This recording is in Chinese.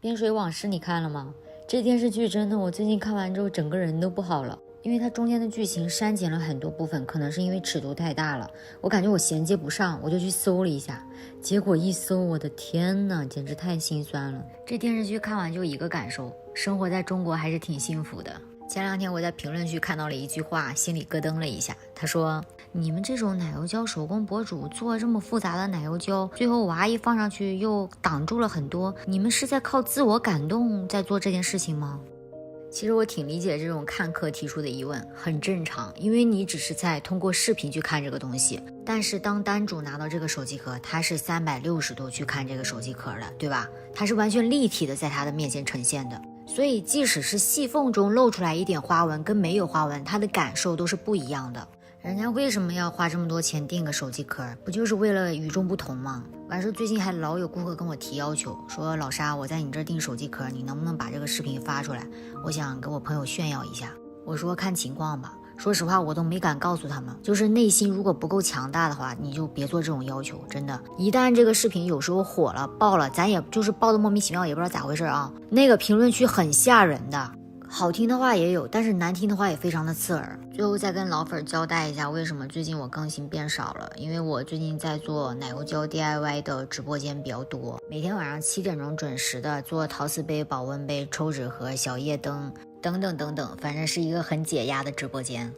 边水往事你看了吗？这电视剧真的，我最近看完之后整个人都不好了，因为它中间的剧情删减了很多部分，可能是因为尺度太大了，我感觉我衔接不上，我就去搜了一下，结果一搜，我的天呐，简直太心酸了。这电视剧看完就一个感受，生活在中国还是挺幸福的。前两天我在评论区看到了一句话，心里咯噔了一下。他说：“你们这种奶油胶手工博主做这么复杂的奶油胶，最后娃一放上去又挡住了很多，你们是在靠自我感动在做这件事情吗？”其实我挺理解这种看客提出的疑问，很正常，因为你只是在通过视频去看这个东西，但是当单主拿到这个手机壳，他是360度去看这个手机壳的，对吧？它是完全立体的在他的面前呈现的，所以即使是细缝中露出来一点花纹跟没有花纹，他的感受都是不一样的。人家为什么要花这么多钱订个手机壳？不就是为了与众不同吗？完事最近还老有顾客跟我提要求，说老沙，我在你这儿订手机壳，你能不能把这个视频发出来？我想给我朋友炫耀一下。我说看情况吧。说实话，我都没敢告诉他们，就是内心如果不够强大的话，你就别做这种要求。真的，一旦这个视频有时候火了爆了，咱也就是爆的莫名其妙，也不知道咋回事啊。那个评论区很吓人的。好听的话也有，但是难听的话也非常的刺耳。最后再跟老粉交代一下，为什么最近我更新变少了，因为我最近在做奶油胶 DIY 的直播间比较多，每天晚上7点钟准时的做陶瓷杯、保温杯、抽纸盒、小夜灯等等等等，反正是一个很解压的直播间。